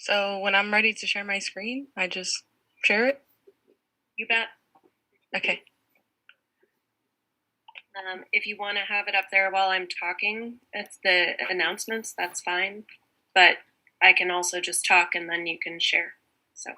So when I'm ready to share my screen, I just share it. You bet. Okay. If you want to have it up there while I'm talking, it's the announcements, that's fine. But I can also just talk and then you can share. So.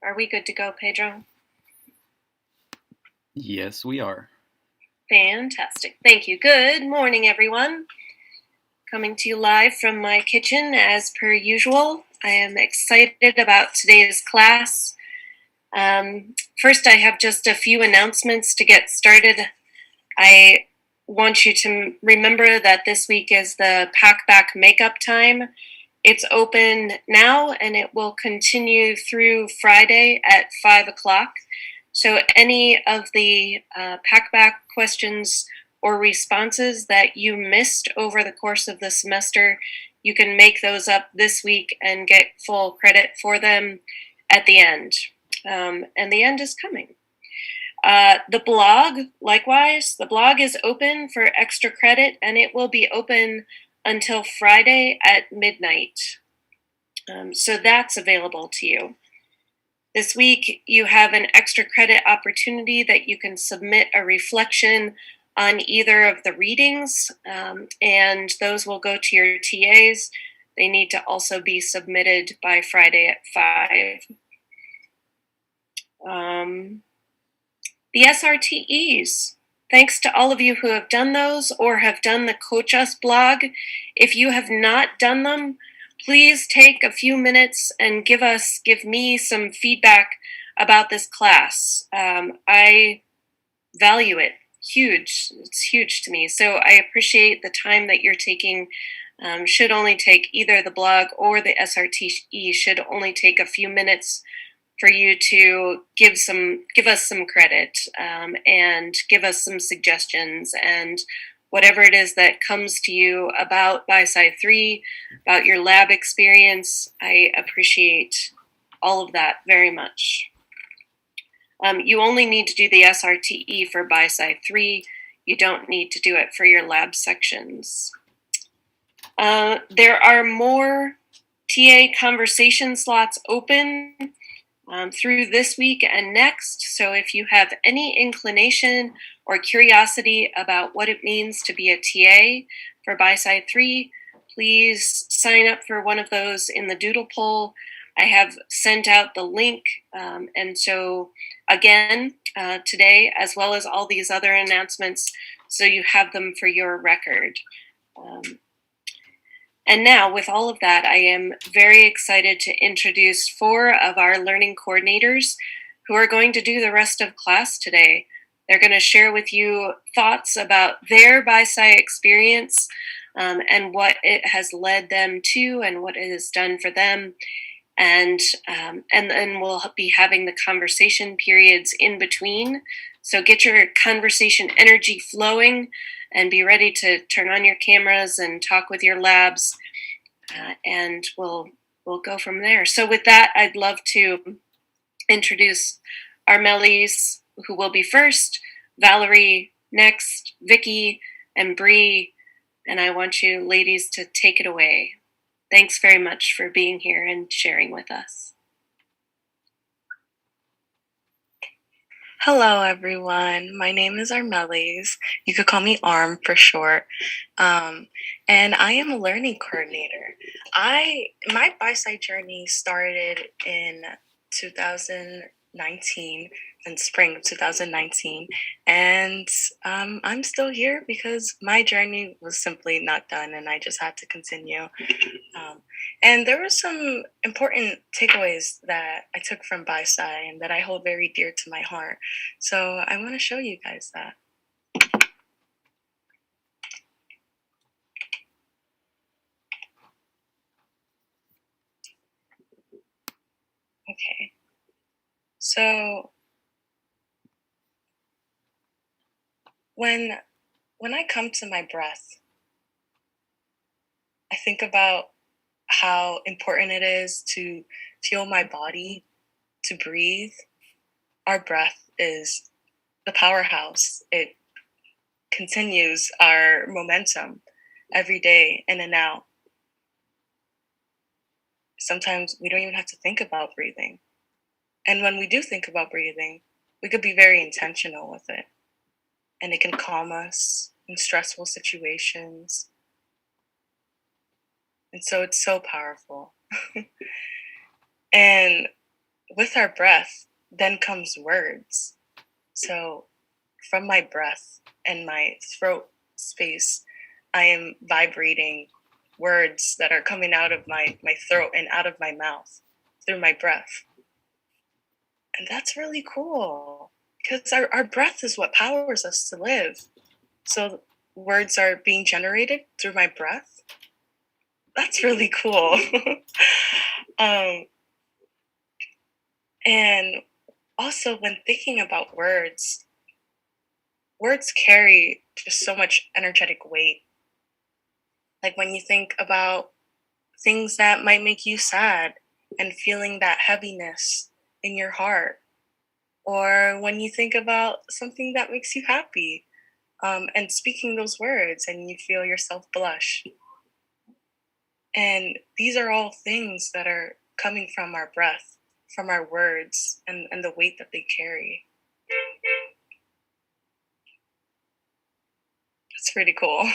Are we good to go, Pedro? Yes, we are. Fantastic. Thank you. Good morning, everyone. Coming to you live from my kitchen as per usual. I am excited about today's class. First, I have just a few announcements to get started. I want you to remember that this week is the Pack Back Makeup Time. It's open now and it will continue through Friday at 5 o'clock. So any of the Pack Back questions or responses that you missed over the course of the semester, you can make those up this week and get full credit for them at the end. And the end is coming. The blog, likewise, the blog is open for extra credit and it will be open until Friday at midnight. So that's available to you. This week, you have an extra credit opportunity that you can submit a reflection on either of the readings, and those will go to your TAs. They need to also be submitted by Friday at 5. The SRTEs. Thanks to all of you who have done those or have done the Coach Us blog. If you have not done them, please take a few minutes and give me some feedback about this class. I value it. Huge. It's huge to me. So I appreciate the time that you're taking. Should only take either the blog or the SRTE should only take a few minutes for you to give us some credit and give us some suggestions and whatever it is that comes to you about BiSci 3, about your lab experience. I appreciate all of that very much. You only need to do the SRTE for BiSci 3. You don't need to do it for your lab sections. There are more TA conversation slots open through this week and next. So if you have any inclination or curiosity about what it means to be a TA for BiSci 3, please sign up for one of those in the doodle poll. I have sent out the link. And so again, today, as well as all these other announcements, so you have them for your record. And now, with all of that, I am very excited to introduce 4 of our learning coordinators who are going to do the rest of class today. They're going to share with you thoughts about their BiSci experience and what it has led them to and what it has done for them. And then we'll be having the conversation periods in between. So get your conversation energy flowing and be ready to turn on your cameras and talk with your labs, and we'll go from there. So with that, I'd love to introduce our Mellies, who will be first, Valerie next, Vicky, and Bree, and I want you ladies to take it away. Thanks very much for being here and sharing with us. Hello, everyone. My name is Armelis. You could call me ARM for short. And I am a learning coordinator. My BiSci journey started in 2019, in spring of 2019, and I'm still here because my journey was simply not done, and I just had to continue. And there were some important takeaways that I took from BiSci and that I hold very dear to my heart. So I want to show you guys that. Okay. So So when when I come to my breath, I think about how important it is to feel my body, to breathe. Our breath is the powerhouse. It continues our momentum every day in and out. Sometimes we don't even have to think about breathing. And when we do think about breathing, we could be very intentional with it. And it can calm us in stressful situations. And so it's so powerful. And with our breath, then comes words. So from my breath and my throat space, I am vibrating words that are coming out of my throat and out of my mouth through my breath. And that's really cool because our breath is what powers us to live. So words are being generated through my breath. That's really cool. um, and also, when thinking about words, words carry just so much energetic weight. Like when you think about things that might make you sad and feeling that heaviness in your heart, or when you think about something that makes you happy and speaking those words and you feel yourself blush. And these are all things that are coming from our breath, from our words, and the weight that they carry. It's pretty cool.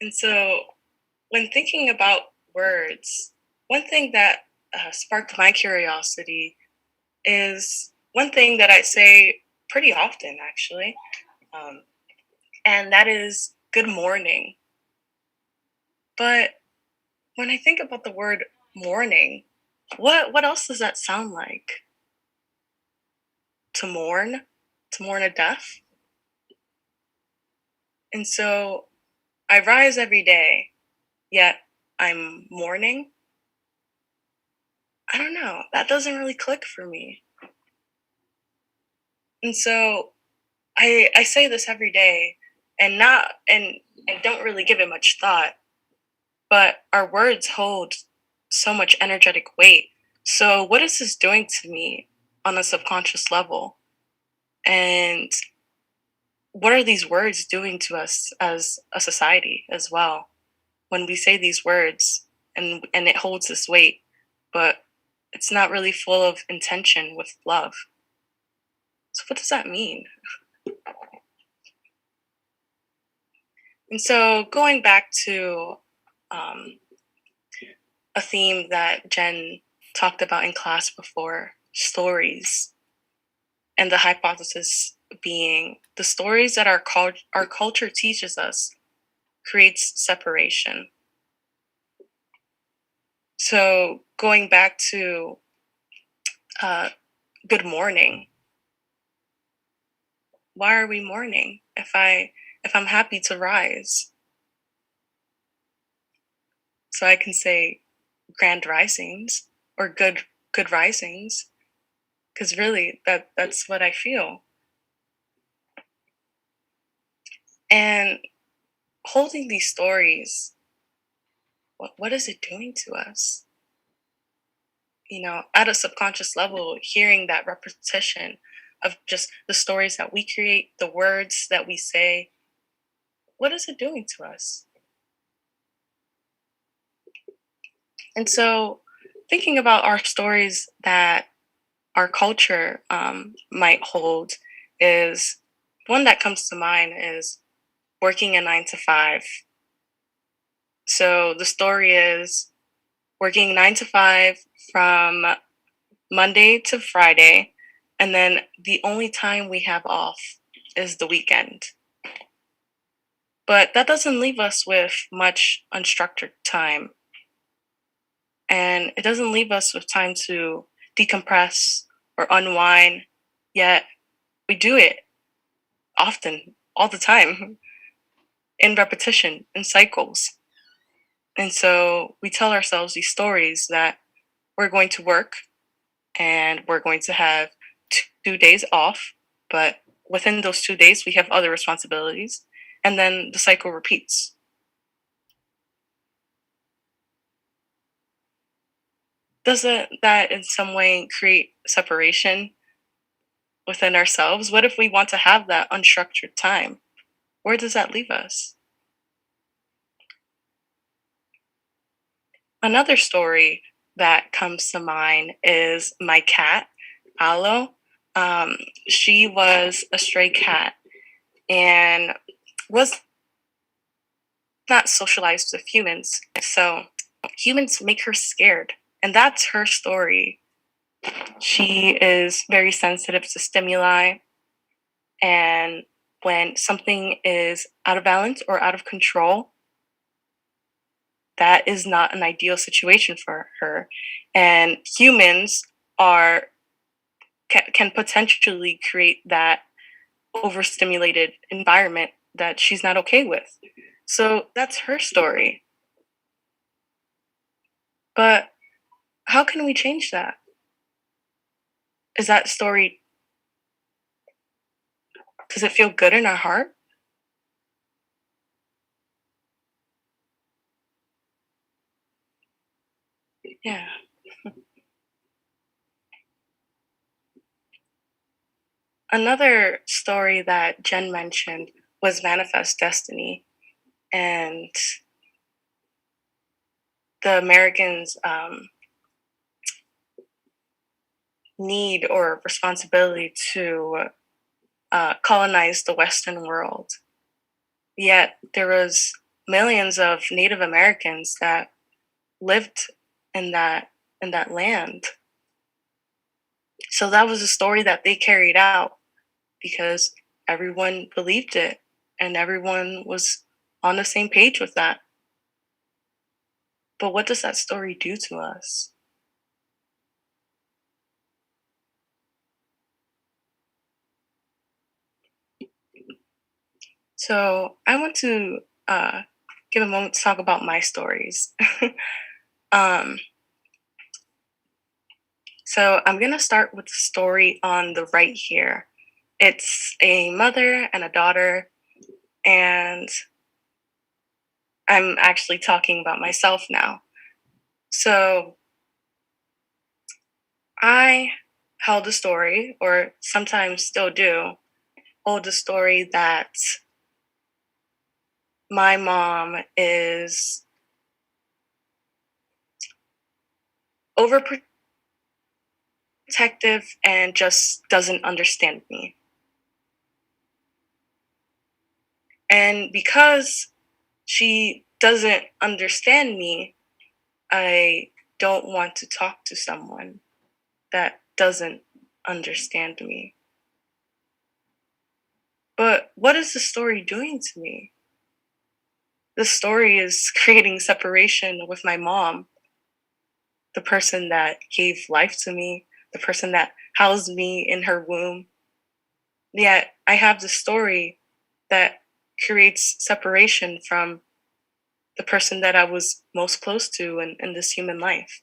And so, when thinking about words, one thing that sparked my curiosity is one thing that I say pretty often, actually, um, and that is good morning. But when I think about the word morning, what else does that sound like? To mourn? To mourn a death? And so I rise every day, yet I'm mourning. I don't know. That doesn't really click for me. And so I say this every day and not and don't really give it much thought, but our words hold so much energetic weight. So what is this doing to me on a subconscious level? And what are these words doing to us as a society as well? When we say these words and it holds this weight, but it's not really full of intention with love. So what does that mean? And so going back to um, a theme that Jen talked about in class before, stories, and the hypothesis being the stories that our culture teaches us creates separation. So going back to uh, good morning, why are we mourning if I'm happy to rise? So I can say grand risings or good risings because really that's what I feel. And holding these stories, what is it doing to us? You know, at a subconscious level, hearing that repetition of just the stories that we create, the words that we say, what is it doing to us? And so, thinking about our stories that our culture might hold is one that comes to mind is working a 9 to 5. So the story is working 9 to 5 from Monday to Friday, and then the only time we have off is the weekend. But that doesn't leave us with much unstructured time, and it doesn't leave us with time to decompress or unwind, yet we do it often, all the time, in repetition, in cycles. And so we tell ourselves these stories that we're going to work and we're going to have 2 days off, but within those 2 days, we have other responsibilities, and then the cycle repeats. Doesn't that in some way create separation within ourselves? What if we want to have that unstructured time? Where does that leave us? Another story that comes to mind is my cat, Aloe. Um, she was a stray cat and was not socialized with humans. So humans make her scared. And that's her story. She is very sensitive to stimuli. And when something is out of balance or out of control, that is not an ideal situation for her. And humans are can potentially create that overstimulated environment that she's not okay with. So that's her story. But how can we change that? Is that story, does it feel good in our heart? Yeah. Another story that Jen mentioned was Manifest Destiny. And the Americans' need or responsibility to colonize the Western world. Yet there was millions of Native Americans that lived in that land. So that was a story that they carried out because everyone believed it and everyone was on the same page with that. But what does that story do to us? So I want to uh, give a moment to talk about my stories. um, so I'm gonna start with the story on the right here. It's a mother and a daughter, and I'm actually talking about myself now. So I held a story, or sometimes still do, hold a story that my mom is overprotective and just doesn't understand me. And because she doesn't understand me, I don't want to talk to someone that doesn't understand me. But what is the story doing to me? The story is creating separation with my mom, the person that gave life to me, the person that housed me in her womb. Yet I have the story that creates separation from the person that I was most close to in this human life.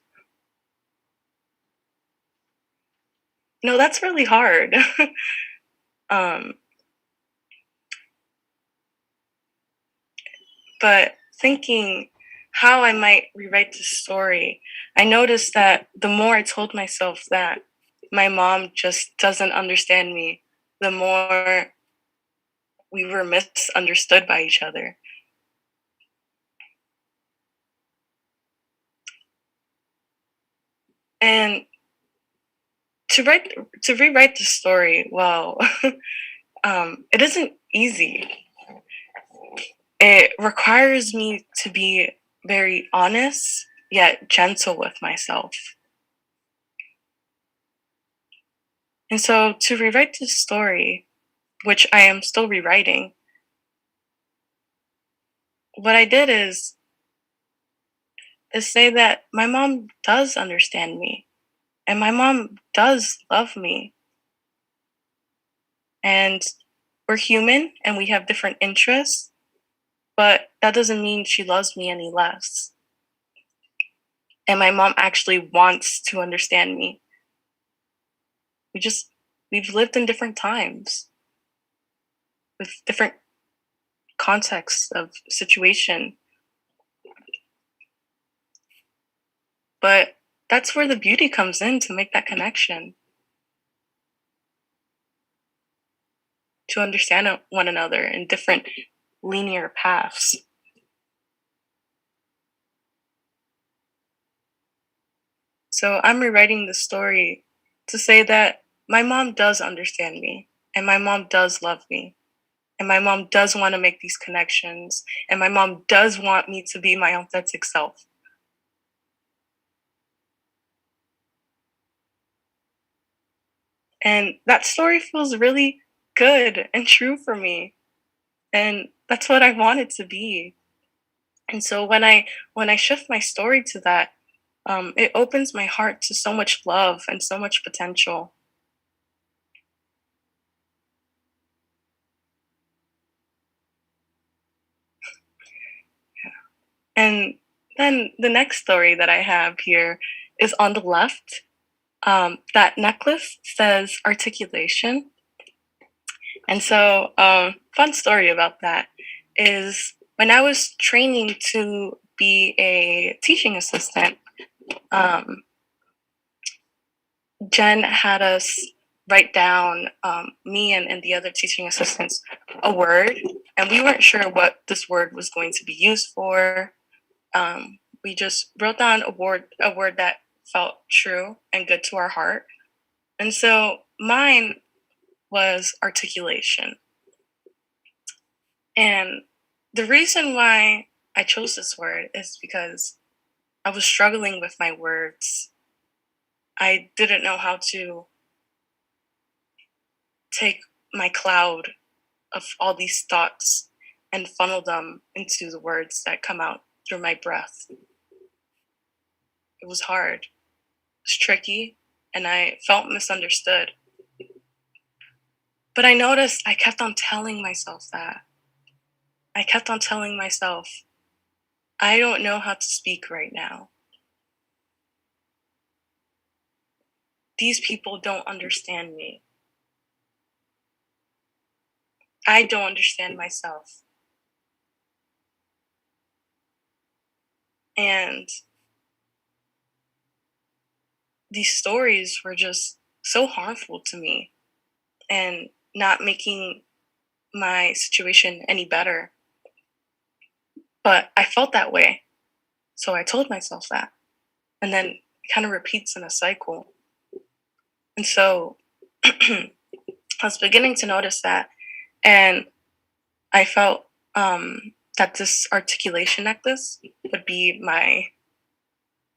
No, that's really hard. um, but thinking how I might rewrite the story, I noticed that the more I told myself that my mom just doesn't understand me, the more we were misunderstood by each other. And to write to rewrite the story, well, it isn't easy. It requires me to be very honest yet gentle with myself. And so to rewrite this story, which I am still rewriting, what I did is say that my mom does understand me and my mom does love me. And we're human and we have different interests, but that doesn't mean she loves me any less. and my mom actually wants to understand me. We just we've lived in different times with different contexts of situation, but that's where the beauty comes in to make that connection, to understand one another in different linear paths. So I'm rewriting the story to say that my mom does understand me, and my mom does love me, and my mom does want to make these connections, and my mom does want me to be my authentic self. And that story feels really good and true for me. And that's what I want it to be. And so when I shift my story to that, it opens my heart to so much love and so much potential. And then the next story that I have here is on the left. That necklace says articulation. And so, fun story about that is when I was training to be a teaching assistant, um, Jen had us write down, me and the other teaching assistants, a word, and we weren't sure what this word was going to be used for. We just wrote down a word that felt true and good to our heart. And so mine was articulation. And the reason why I chose this word is because I was struggling with my words. I didn't know how to take my cloud of all these thoughts and funnel them into the words that come out through my breath. It was hard, it was tricky, and I felt misunderstood. But I noticed I kept on telling myself that. I kept on telling myself, I don't know how to speak right now. These people don't understand me. I don't understand myself. And these stories were just so harmful to me and not making my situation any better. But I felt that way. So I told myself that. And then it kind of repeats in a cycle. And so I was beginning to notice that. And I felt that this articulation necklace would be my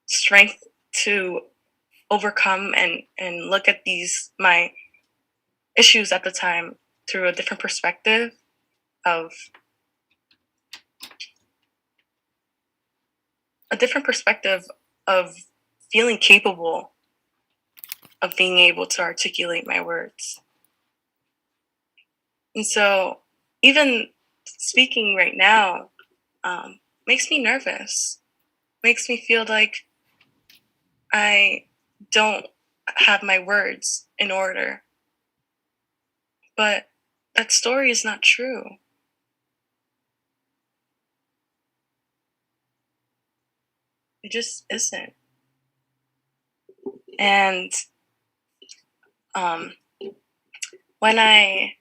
strength to overcome and look at these, my issues at the time, through a different perspective of a different perspective of feeling capable of being able to articulate my words. And so, even speaking right now makes me nervous, makes me feel like I don't have my words in order. But that story is not true. It just isn't. And um, when I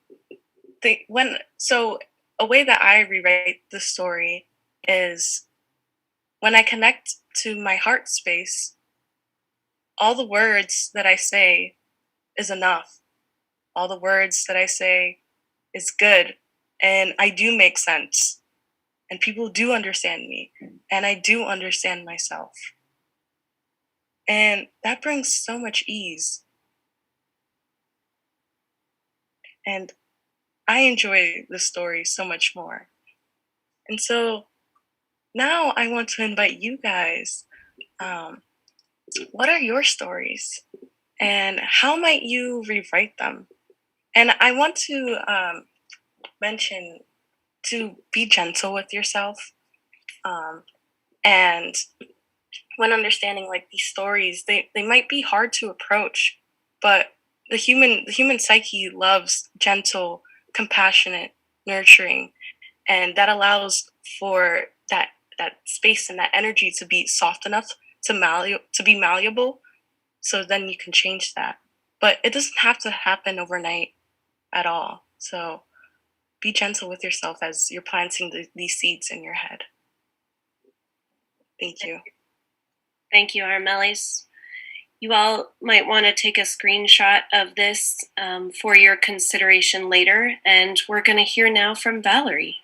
think, when, so a way that I rewrite the story is when I connect to my heart space, all the words that I say is enough. All the words that I say is good. And I do make sense. And people do understand me. And I do understand myself. And that brings so much ease. And I enjoy the story so much more. And so now I want to invite you guys. Um, what are your stories? And how might you rewrite them? And I want to mention to be gentle with yourself, um, and when understanding like these stories, they might be hard to approach, but the human psyche loves gentle, compassionate, nurturing, and that allows for that space and that energy to be soft enough to be malleable, so then you can change that. But it doesn't have to happen overnight at all. So be gentle with yourself as you're planting these seeds in your head. Thank you. Thank you, Armelis. You all might want to take a screenshot of this for your consideration later, and we're going to hear now from Valerie.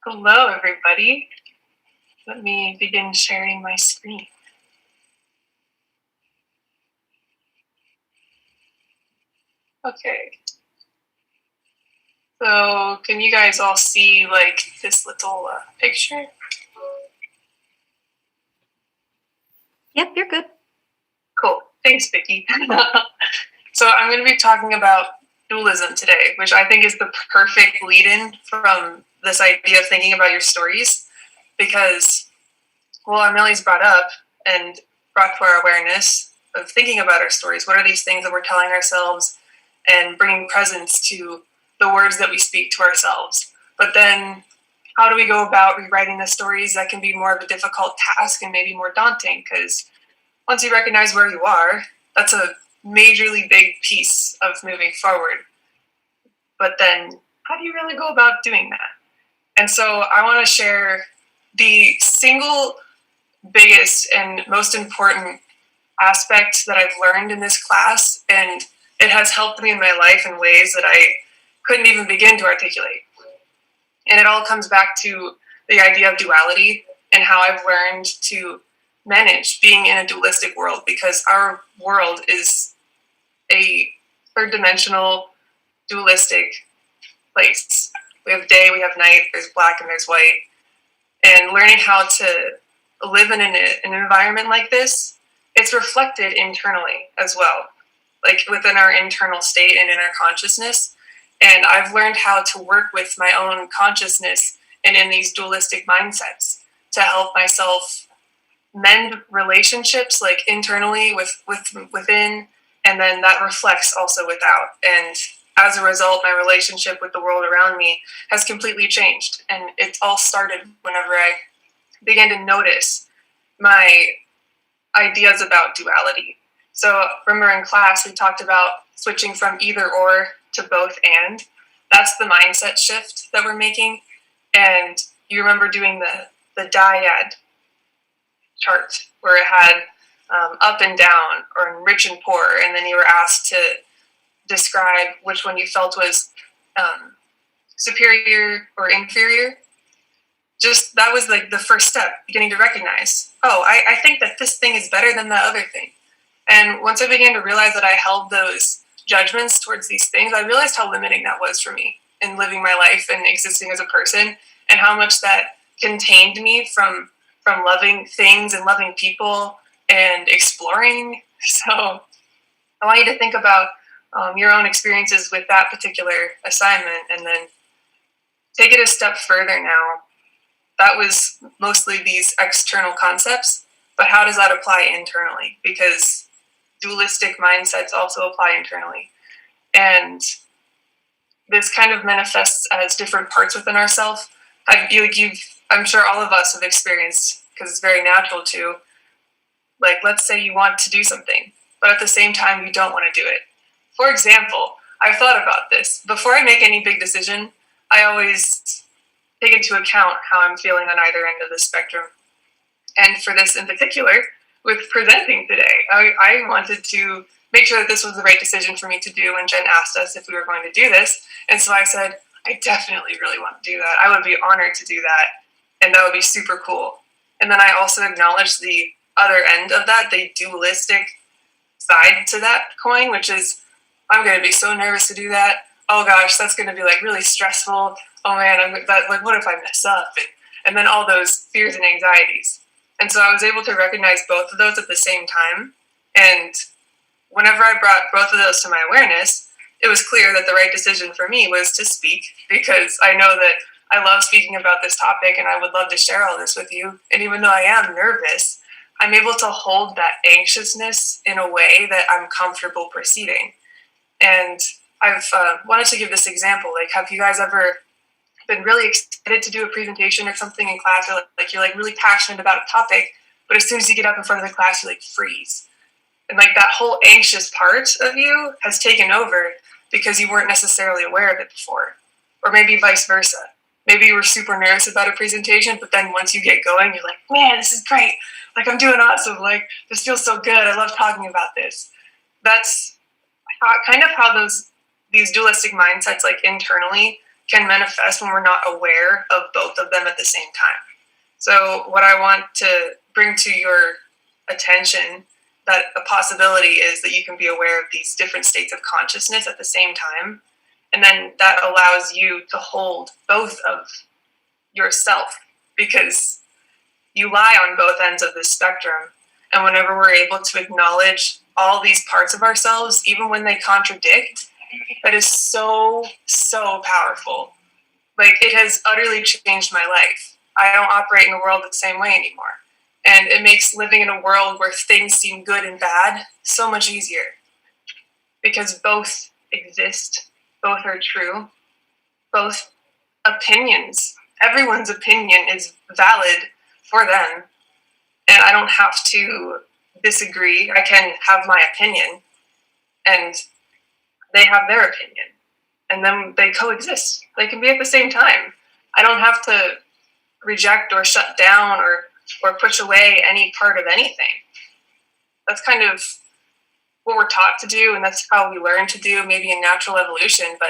Hello, everybody. Let me begin sharing my screen. Okay. So, can you guys all see like this little picture? Yep, you're good. Cool. Thanks, Vicki. So, I'm going to be talking about dualism today, which I think is the perfect lead-in from this idea of thinking about your stories, because, well, Armeli's brought up and brought to our awareness of thinking about our stories. What are these things that we're telling ourselves, and bringing presence to the words that we speak to ourselves? But then how do we go about rewriting the stories? That can be more of a difficult task and maybe more daunting, because once you recognize where you are, that's a majorly big piece of moving forward. But then how do you really go about doing that? And so I want to share the single biggest and most important aspect that I've learned in this class, and it has helped me in my life in ways that I couldn't even begin to articulate. And it all comes back to the idea of duality and how I've learned to manage being in a dualistic world, because our world is a third dimensional dualistic place. We have day, we have night, there's black and there's white. And learning how to live in an environment like this, it's reflected internally as well, like within our internal state and in our consciousness. And I've learned how to work with my own consciousness and in these dualistic mindsets to help myself mend relationships, like internally within, and then that reflects also without. And as a result, my relationship with the world around me has completely changed. And it all started whenever I began to notice my ideas about duality. So remember in class, we talked about switching from either or to both and. That's the mindset shift that we're making. And you remember doing the dyad chart where it had up and down or rich and poor, and then you were asked to describe which one you felt was superior or inferior. Just that was like the first step, beginning to recognize, oh, I think that this thing is better than that other thing. And once I began to realize that I held those judgments towards these things, I realized how limiting that was for me in living my life and existing as a person, and how much that contained me from loving things and loving people and exploring. So I want you to think about your own experiences with that particular assignment, and then take it a step further now. That was mostly these external concepts, but how does that apply internally? Because dualistic mindsets also apply internally. And this kind of manifests as different parts within ourselves. I'm sure all of us have experienced, because it's very natural to, like, let's say you want to do something, but at the same time, you don't want to do it. For example, I've thought about this. Before I make any big decision, I always take into account how I'm feeling on either end of the spectrum. And for this in particular, with presenting today, I wanted to make sure that this was the right decision for me to do when Jen asked us if we were going to do this. And so I said, I definitely really want to do that. I would be honored to do that. And that would be super cool. And then I also acknowledged the other end of that, the dualistic side to that coin, which is, I'm going to be so nervous to do that. Oh gosh, that's going to be like really stressful. Oh man, like, what if I mess up? And then all those fears and anxieties. And so I was able to recognize both of those at the same time. And whenever I brought both of those to my awareness, it was clear that the right decision for me was to speak, because I know that I love speaking about this topic and I would love to share all this with you. And even though I am nervous, I'm able to hold that anxiousness in a way that I'm comfortable proceeding. And I've wanted to give this example. Like, have you guys ever been really excited to do a presentation or something in class, or like you're like really passionate about a topic, but as soon as you get up in front of the class, you like freeze. And like that whole anxious part of you has taken over because you weren't necessarily aware of it before. Or maybe vice versa. Maybe you were super nervous about a presentation, but then once you get going, you're like, man, this is great. Like, I'm doing awesome. Like, this feels so good. I love talking about this. That's kind of how these dualistic mindsets, like internally, can manifest when we're not aware of both of them at the same time. So what I want to bring to your attention, that a possibility is that you can be aware of these different states of consciousness at the same time. And then that allows you to hold both of yourself, because you lie on both ends of this spectrum. And whenever we're able to acknowledge all these parts of ourselves, even when they contradict, that is so, so powerful. Like, it has utterly changed my life. I don't operate in the world the same way anymore. And it makes living in a world where things seem good and bad so much easier. Because both exist, both are true, both opinions. Everyone's opinion is valid for them. And I don't have to disagree. I can have my opinion, and they have their opinion. And then they coexist. They can be at the same time. I don't have to reject or shut down or push away any part of anything. That's kind of what we're taught to do, and that's how we learn to do, maybe in natural evolution, but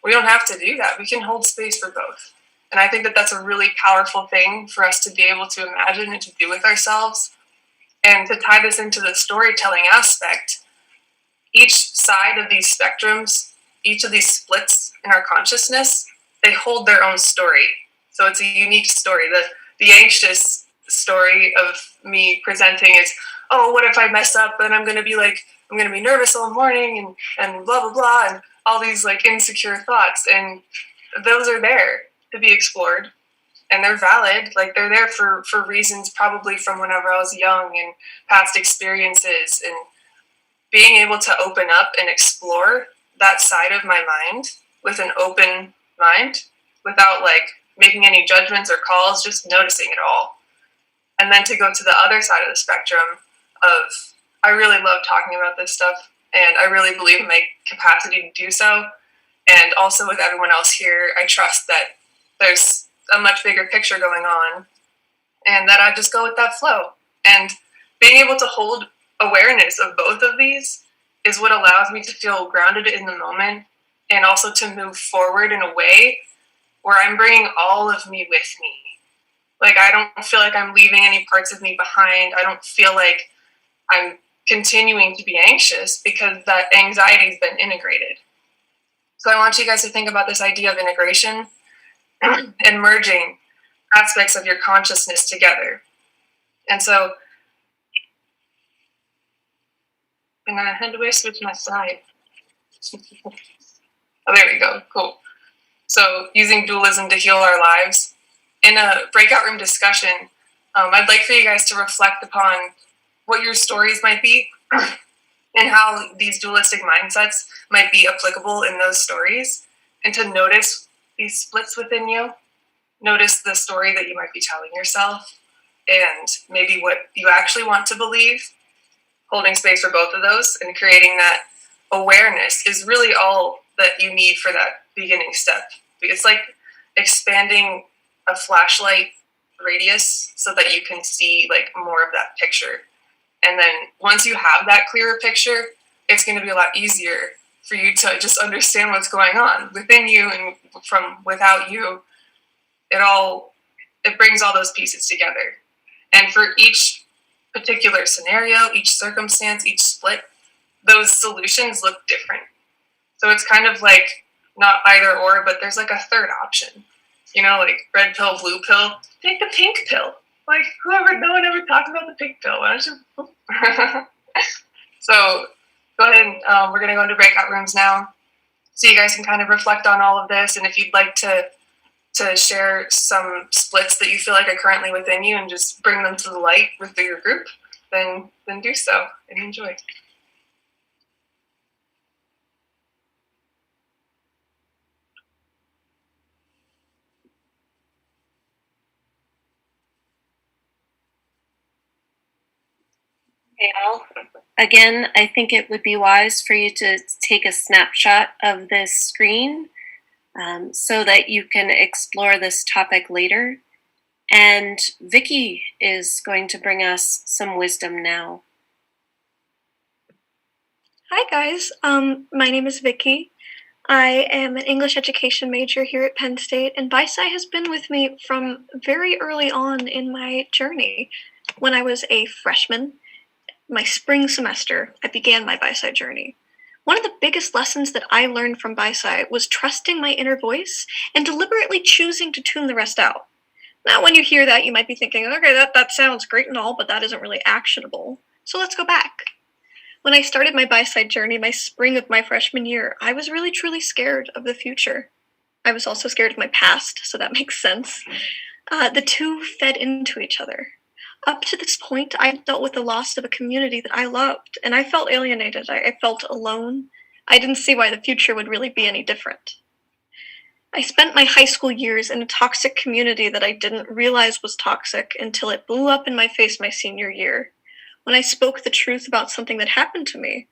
we don't have to do that. We can hold space for both. And I think that that's a really powerful thing for us to be able to imagine and to do with ourselves. And to tie this into the storytelling aspect, each side of these spectrums, each of these splits in our consciousness, they hold their own story. So it's a unique story. The anxious story of me presenting is, oh, what if I mess up? And I'm going to be nervous all morning and blah, blah, blah, and all these like insecure thoughts. And those are there to be explored. And they're valid. Like, they're there for reasons probably from whenever I was young and past experiences, and being able to open up and explore that side of my mind with an open mind without like making any judgments or calls, just noticing it all. And then to go to the other side of the spectrum of, I really love talking about this stuff, and I really believe in my capacity to do so. And also with everyone else here, I trust that there's a much bigger picture going on, and that I just go with that flow. And being able to hold awareness of both of these is what allows me to feel grounded in the moment, and also to move forward in a way where I'm bringing all of me with me. Like, I don't feel like I'm leaving any parts of me behind. I don't feel like I'm continuing to be anxious, because that anxiety has been integrated. So I want you guys to think about this idea of integration and merging aspects of your consciousness together. And so I'm going to hand away, switch my slide. Oh, there we go. Cool. So using dualism to heal our lives. In a breakout room discussion, I'd like for you guys to reflect upon what your stories might be and how these dualistic mindsets might be applicable in those stories, and to notice these splits within you. Notice the story that you might be telling yourself, and maybe what you actually want to believe. Holding space for both of those and creating that awareness is really all that you need for that beginning step. It's like expanding a flashlight radius so that you can see like more of that picture. And then once you have that clearer picture, it's going to be a lot easier for you to just understand what's going on within you and from without you. It brings all those pieces together. And for each particular scenario, each circumstance, each split, those solutions look different. So it's kind of like not either or, but there's like a third option. You know, like red pill, blue pill, take the pink pill. Like, no one ever talked about the pink pill. Why don't you? So go ahead and we're going to go into breakout rooms now, so you guys can kind of reflect on all of this. And if you'd like to to share some splits that you feel like are currently within you and just bring them to the light with your group, then do so and enjoy. Hey, all. Again, I think it would be wise for you to take a snapshot of this screen so that you can explore this topic later. And Vicky is going to bring us some wisdom now. Hi guys, my name is Vicky. I am an English education major here at Penn State, and BiSci has been with me from very early on in my journey. When I was a freshman, my spring semester, I began my BiSci journey. One of the biggest lessons that I learned from BiSci was trusting my inner voice and deliberately choosing to tune the rest out. Now, when you hear that, you might be thinking, okay, that sounds great and all, but that isn't really actionable. So let's go back. When I started my BiSci journey, my spring of my freshman year, I was really truly scared of the future. I was also scared of my past, so that makes sense. The two fed into each other. Up to this point, I dealt with the loss of a community that I loved, and I felt alienated. I felt alone. I didn't see why the future would really be any different. I spent my high school years in a toxic community that I didn't realize was toxic until it blew up in my face my senior year. When I spoke the truth about something that happened to me,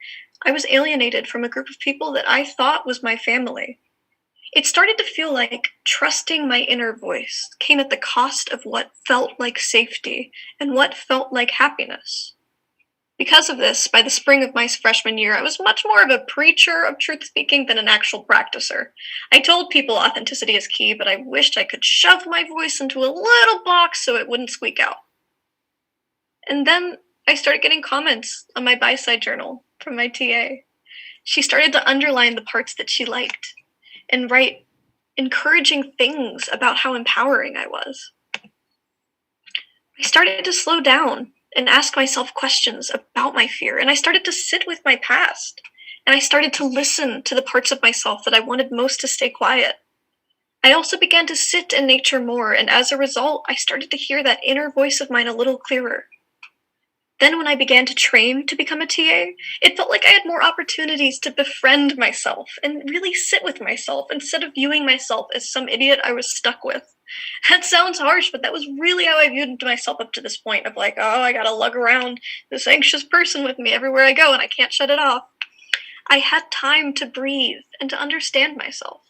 I was alienated from a group of people that I thought was my family. It started to feel like trusting my inner voice came at the cost of what felt like safety and what felt like happiness. Because of this, by the spring of my freshman year, I was much more of a preacher of truth speaking than an actual practicer. I told people authenticity is key, but I wished I could shove my voice into a little box so it wouldn't squeak out. And then I started getting comments on my BiSci journal from my TA. She started to underline the parts that she liked and write encouraging things about how empowering I was. I started to slow down and ask myself questions about my fear, and I started to sit with my past, and I started to listen to the parts of myself that I wanted most to stay quiet. I also began to sit in nature more, and as a result, I started to hear that inner voice of mine a little clearer. Then when I began to train to become a TA, it felt like I had more opportunities to befriend myself and really sit with myself instead of viewing myself as some idiot I was stuck with. That sounds harsh, but that was really how I viewed myself up to this point of like, oh, I gotta lug around this anxious person with me everywhere I go and I can't shut it off. I had time to breathe and to understand myself.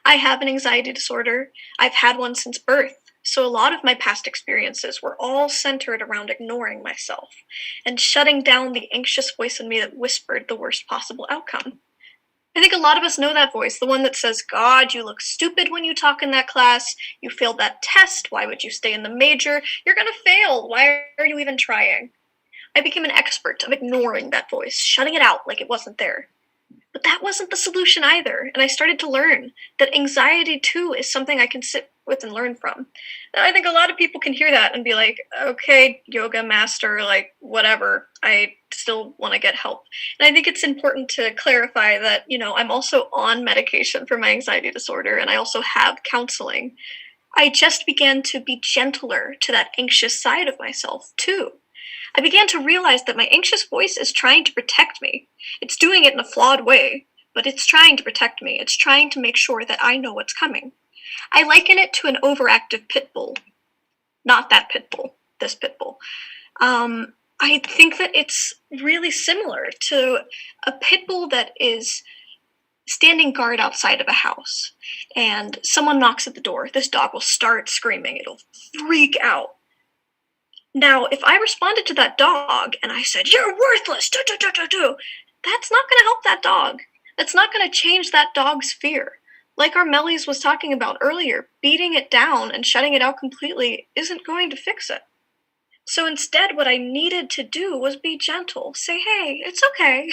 I have an anxiety disorder. I've had one since birth. So a lot of my past experiences were all centered around ignoring myself and shutting down the anxious voice in me that whispered the worst possible outcome. I think a lot of us know that voice, the one that says, God, you look stupid when you talk in that class. You failed that test. Why would you stay in the major? You're going to fail. Why are you even trying? I became an expert of ignoring that voice, shutting it out like it wasn't there. But that wasn't the solution either, and I started to learn that anxiety too is something I can sit with and learn from. And I think a lot of people can hear that and be like, okay, yoga master, like whatever, I still want to get help. And I think it's important to clarify that, I'm also on medication for my anxiety disorder, and I also have counseling. I just began to be gentler to that anxious side of myself too. I began to realize that my anxious voice is trying to protect me. It's doing it in a flawed way, but it's trying to protect me. It's trying to make sure that I know what's coming. I liken it to an overactive pit bull. Not that pit bull, this pit bull. I think that it's really similar to a pit bull that is standing guard outside of a house, and someone knocks at the door. This dog will start screaming. It'll freak out. Now, if I responded to that dog and I said, you're worthless, that's not going to help that dog. That's not going to change that dog's fear. Like Armelis was talking about earlier, beating it down and shutting it out completely isn't going to fix it. So instead, what I needed to do was be gentle. Say, hey, it's okay.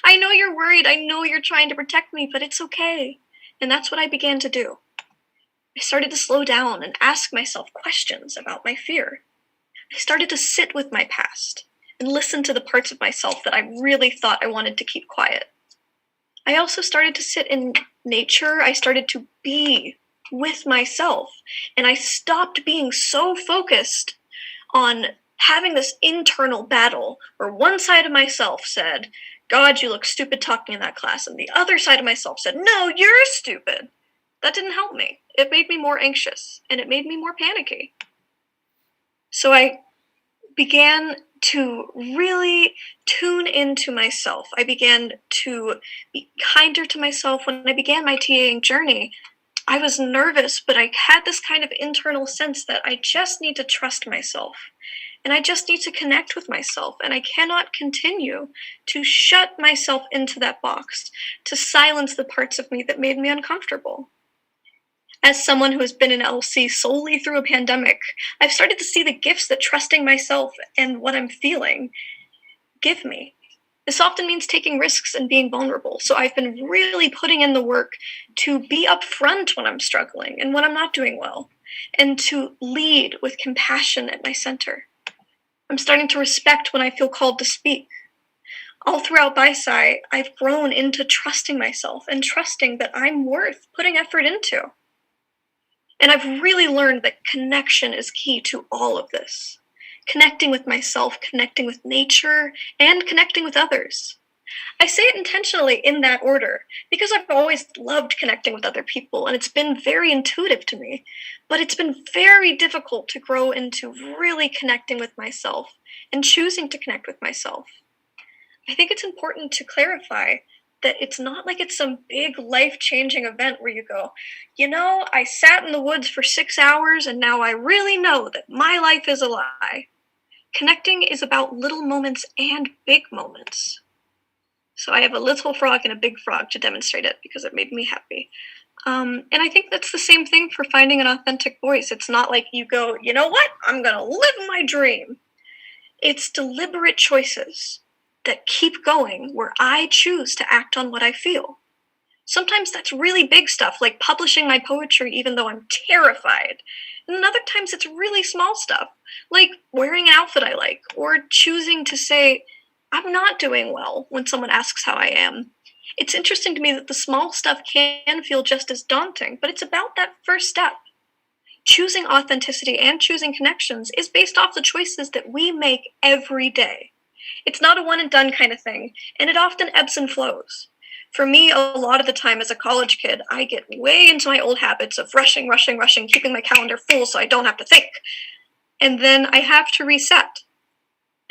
I know you're worried. I know you're trying to protect me, but it's okay. And that's what I began to do. I started to slow down and ask myself questions about my fear. I started to sit with my past and listen to the parts of myself that I really thought I wanted to keep quiet. I also started to sit in nature. I started to be with myself. And I stopped being so focused on having this internal battle where one side of myself said, God, you look stupid talking in that class. And the other side of myself said, no, you're stupid. That didn't help me. It made me more anxious and it made me more panicky. So I began to really tune into myself. I began to be kinder to myself. When I began my TAing journey, I was nervous, but I had this kind of internal sense that I just need to trust myself. And I just need to connect with myself. And I cannot continue to shut myself into that box, to silence the parts of me that made me uncomfortable. As someone who has been in LC solely through a pandemic, I've started to see the gifts that trusting myself and what I'm feeling give me. This often means taking risks and being vulnerable. So I've been really putting in the work to be upfront when I'm struggling and when I'm not doing well, and to lead with compassion at my center. I'm starting to respect when I feel called to speak. All throughout BISI, I've grown into trusting myself and trusting that I'm worth putting effort into. And I've really learned that connection is key to all of this. Connecting with myself, connecting with nature, and connecting with others. I say it intentionally in that order because I've always loved connecting with other people and it's been very intuitive to me, but it's been very difficult to grow into really connecting with myself and choosing to connect with myself. I think it's important to clarify that it's not like it's some big life-changing event where you go, you know, I sat in the woods for 6 hours and now I really know that my life is a lie. Connecting is about little moments and big moments. So I have a little frog and a big frog to demonstrate it because it made me happy. And I think that's the same thing for finding an authentic voice. It's not like you go, you know what, I'm going to live my dream. It's deliberate choices that keep going where I choose to act on what I feel. Sometimes that's really big stuff, like publishing my poetry even though I'm terrified. And then other times it's really small stuff, like wearing an outfit I like, or choosing to say, I'm not doing well when someone asks how I am. It's interesting to me that the small stuff can feel just as daunting, but it's about that first step. Choosing authenticity and choosing connections is based off the choices that we make every day. It's not a one and done kind of thing, and it often ebbs and flows. For me, a lot of the time as a college kid, I get way into my old habits of rushing, keeping my calendar full so I don't have to think. And then I have to reset.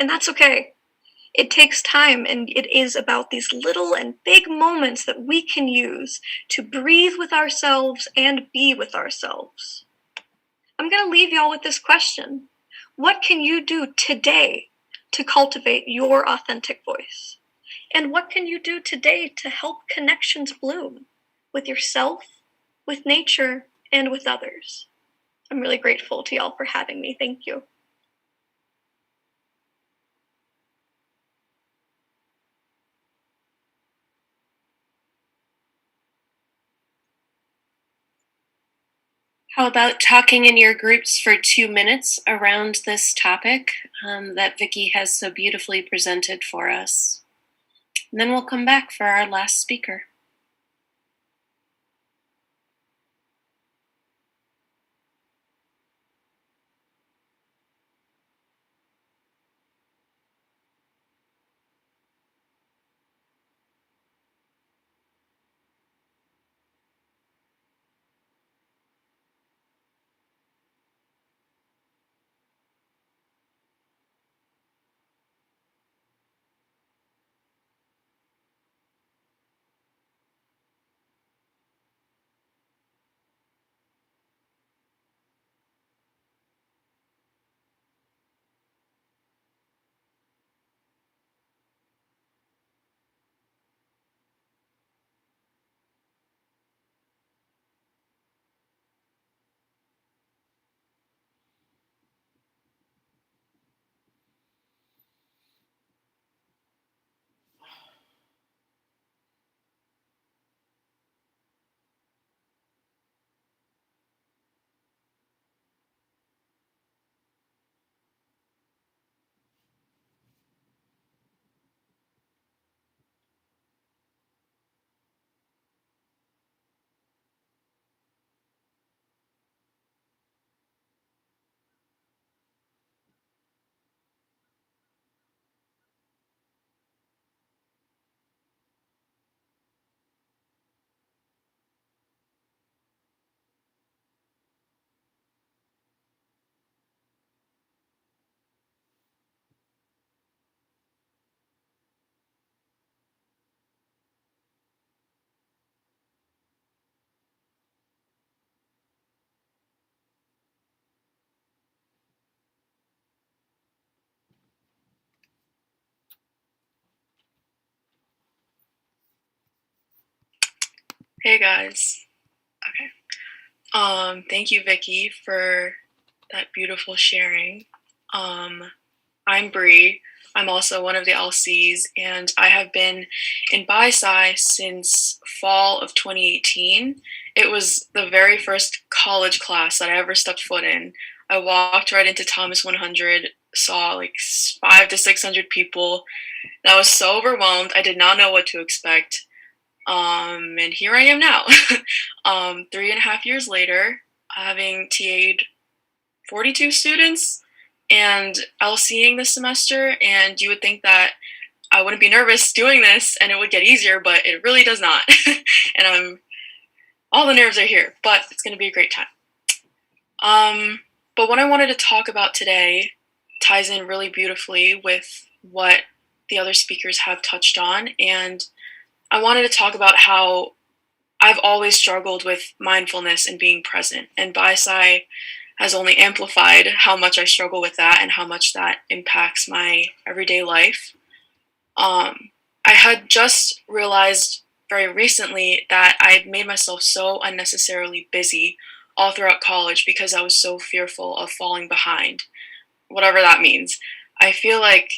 And that's okay. It takes time, and it is about these little and big moments that we can use to breathe with ourselves and be with ourselves. I'm going to leave y'all with this question. What can you do today to cultivate your authentic voice? And what can you do today to help connections bloom with yourself, with nature, and with others? I'm really grateful to y'all for having me. Thank you. How about talking in your groups for 2 minutes around this topic that Vicki has so beautifully presented for us? And then we'll come back for our last speaker. Hey guys. Okay. Thank you, Vicky, for that beautiful sharing. I'm Bree. I'm also one of the LCs, and I have been in BiSci since fall of 2018. It was the very first college class that I ever stepped foot in. I walked right into Thomas 100, saw like 500 to 600 people. And I was so overwhelmed. I did not know what to expect. And here I am now, 3.5 years later, having TA'd 42 students and LCing this semester. And you would think that I wouldn't be nervous doing this and it would get easier, but it really does not. And all the nerves are here, but it's going to be a great time. But what I wanted to talk about today ties in really beautifully with what the other speakers have touched on. And I wanted to talk about how I've always struggled with mindfulness and being present. And BiSci has only amplified how much I struggle with that and how much that impacts my everyday life. I had just realized very recently that I'd made myself so unnecessarily busy all throughout college because I was so fearful of falling behind, whatever that means. I feel like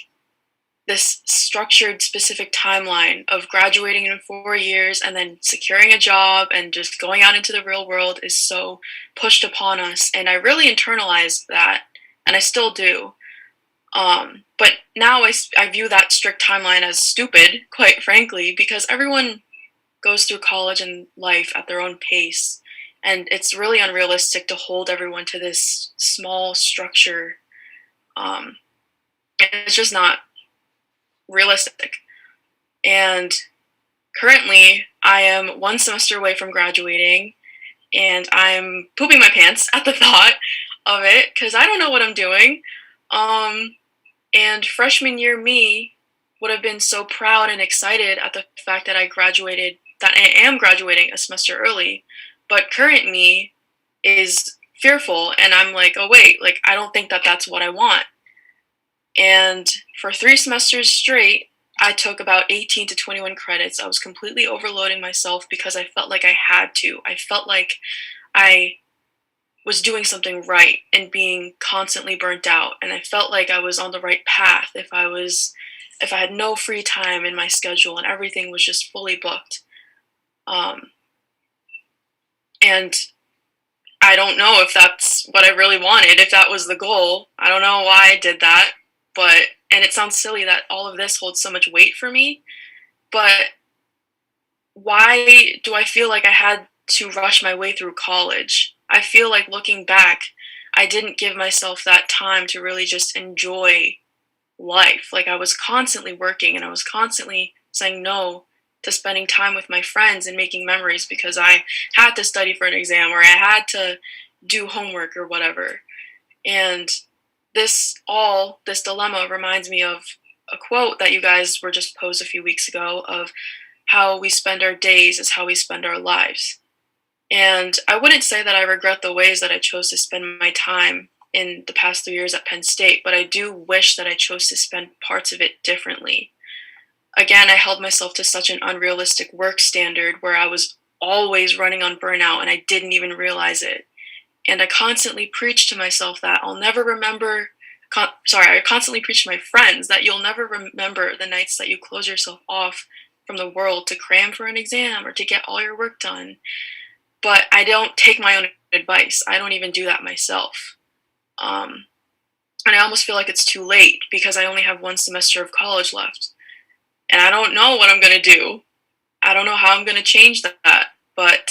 this structured, specific timeline of graduating in 4 years and then securing a job and just going out into the real world is so pushed upon us. And I really internalized that, and I still do. But now I view that strict timeline as stupid, quite frankly, because everyone goes through college and life at their own pace. And it's really unrealistic to hold everyone to this small structure. It's just not realistic. And currently, I am one semester away from graduating, and I'm pooping my pants at the thought of it because I don't know what I'm doing. And freshman year me would have been so proud and excited at the fact that that I am graduating a semester early. But current me is fearful, and I'm like, oh wait, like I don't think that that's what I want. And for 3 semesters straight, I took about 18 to 21 credits. I was completely overloading myself because I felt like I had to. I felt like I was doing something right and being constantly burnt out. And I felt like I was on the right path if I had no free time in my schedule and everything was just fully booked. And I don't know if that's what I really wanted, if that was the goal. I don't know why I did that. And it sounds silly that all of this holds so much weight for me, but why do I feel like I had to rush my way through college? I feel like looking back, I didn't give myself that time to really just enjoy life. Like I was constantly working and I was constantly saying no to spending time with my friends and making memories because I had to study for an exam or I had to do homework or whatever. And this dilemma reminds me of a quote that you guys were just posed a few weeks ago of how we spend our days is how we spend our lives. And I wouldn't say that I regret the ways that I chose to spend my time in the past 3 years at Penn State, but I do wish that I chose to spend parts of it differently. Again, I held myself to such an unrealistic work standard where I was always running on burnout and I didn't even realize it. And I constantly preached to myself that I'll never remember. I constantly preached to my friends that you'll never remember the nights that you close yourself off from the world to cram for an exam or to get all your work done. But I don't take my own advice. I don't even do that myself. And I almost feel like it's too late because I only have 1 semester of college left. And I don't know what I'm going to do. I don't know how I'm going to change that. But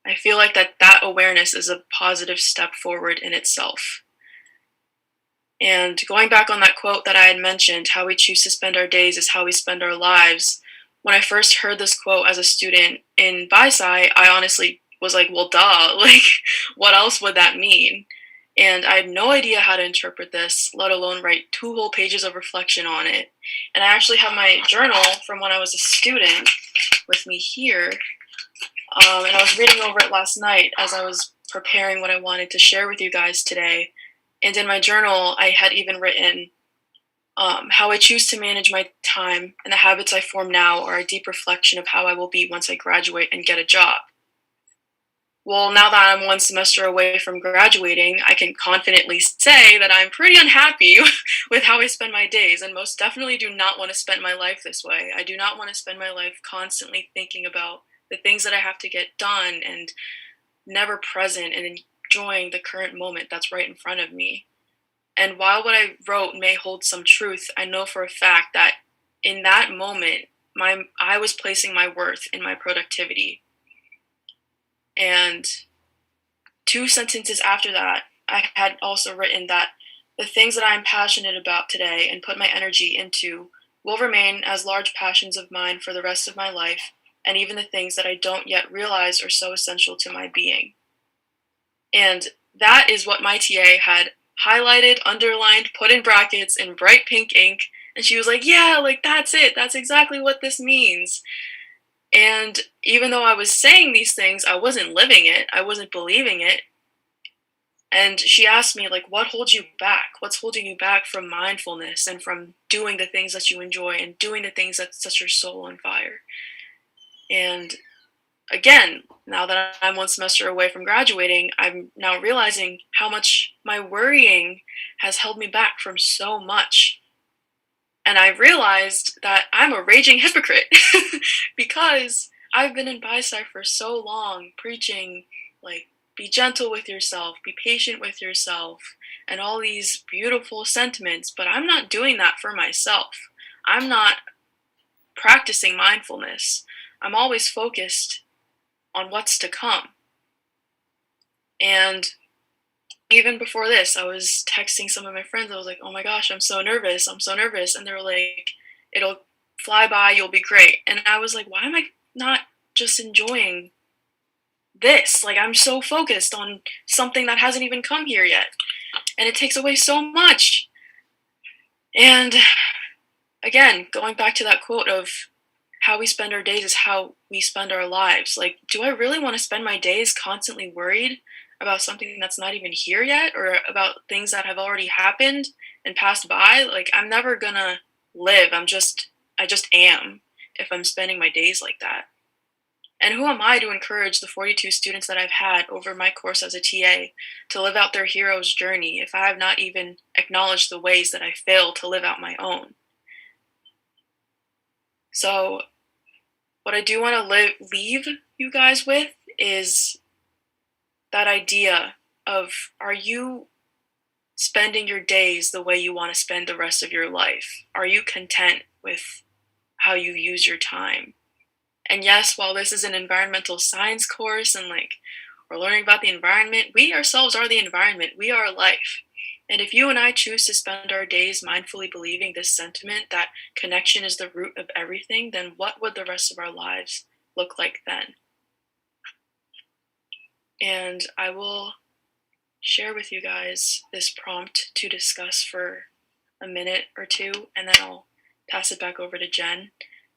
I feel like that awareness is a positive step forward in itself. And going back on that quote that I had mentioned, how we choose to spend our days is how we spend our lives. When I first heard this quote as a student in BiSci, I honestly was like, well, duh, like, what else would that mean? And I had no idea how to interpret this, let alone write 2 whole pages of reflection on it. And I actually have my journal from when I was a student with me here. And I was reading over it last night as I was preparing what I wanted to share with you guys today. And in my journal, I had even written, How I choose to manage my time and the habits I form now are a deep reflection of how I will be once I graduate and get a job. Well, now that I'm one semester away from graduating, I can confidently say that I'm pretty unhappy with how I spend my days, and most definitely do not want to spend my life this way. I do not want to spend my life constantly thinking about the things that I have to get done and never present and enjoying the current moment that's right in front of me. And while what I wrote may hold some truth, I know for a fact that in that moment, I was placing my worth in my productivity. And two sentences after that, I had also written that the things that I am passionate about today and put my energy into will remain as large passions of mine for the rest of my life, and even the things that I don't yet realize are so essential to my being. And that is what my TA had highlighted, underlined, put in brackets in bright pink ink. And she was like, yeah, like that's it. That's exactly what this means. And even though I was saying these things, I wasn't living it, I wasn't believing it. And she asked me, like, what holds you back? What's holding you back from mindfulness and from doing the things that you enjoy and doing the things that set your soul on fire? And again, now that I'm one semester away from graduating, I'm now realizing how much my worrying has held me back from so much. And I realized that I'm a raging hypocrite because I've been in BISI for so long, preaching, like, be gentle with yourself, be patient with yourself, and all these beautiful sentiments, but I'm not doing that for myself. I'm not practicing mindfulness. I'm always focused on what's to come. And even before this, I was texting some of my friends. I was like, oh my gosh, I'm so nervous. I'm so nervous. And they were like, it'll fly by. You'll be great. And I was like, why am I not just enjoying this? Like, I'm so focused on something that hasn't even come here yet. And it takes away so much. And again, going back to that quote of how we spend our days is how we spend our lives. Like, do I really want to spend my days constantly worried about something that's not even here yet, or about things that have already happened and passed by? Like, I'm never gonna live. I just am if I'm spending my days like that. And who am I to encourage the 42 students that I've had over my course as a TA to live out their hero's journey if I have not even acknowledged the ways that I fail to live out my own? So what I do want to leave you guys with is that idea of, are you spending your days the way you want to spend the rest of your life? Are you content with how you use your time? And yes, while this is an environmental science course and like we're learning about the environment, we ourselves are the environment. We are life. And if you and I choose to spend our days mindfully believing this sentiment that connection is the root of everything, then what would the rest of our lives look like then? And I will share with you guys this prompt to discuss for a minute or two, and then I'll pass it back over to Jen.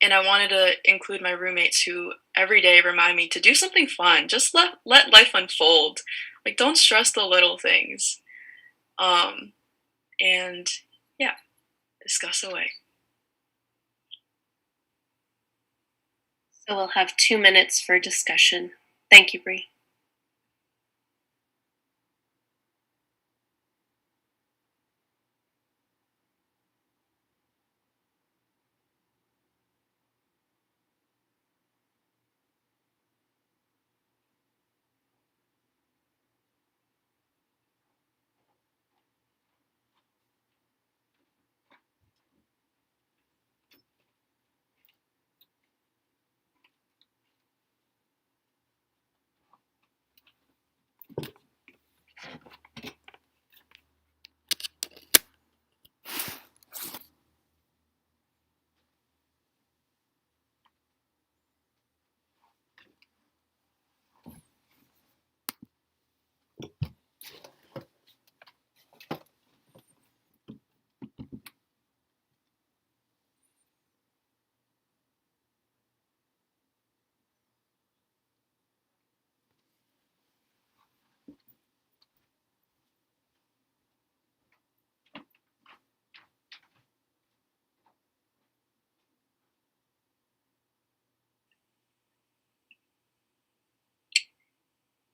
And I wanted to include my roommates who every day remind me to do something fun. Just let life unfold. Like, don't stress the little things. And yeah, discuss away. So we'll have 2 minutes for discussion. Thank you, Bree.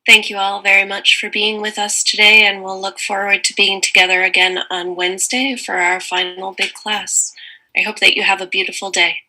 Thank you all very much for being with us today, and we'll look forward to being together again on Wednesday for our final big class. I hope that you have a beautiful day.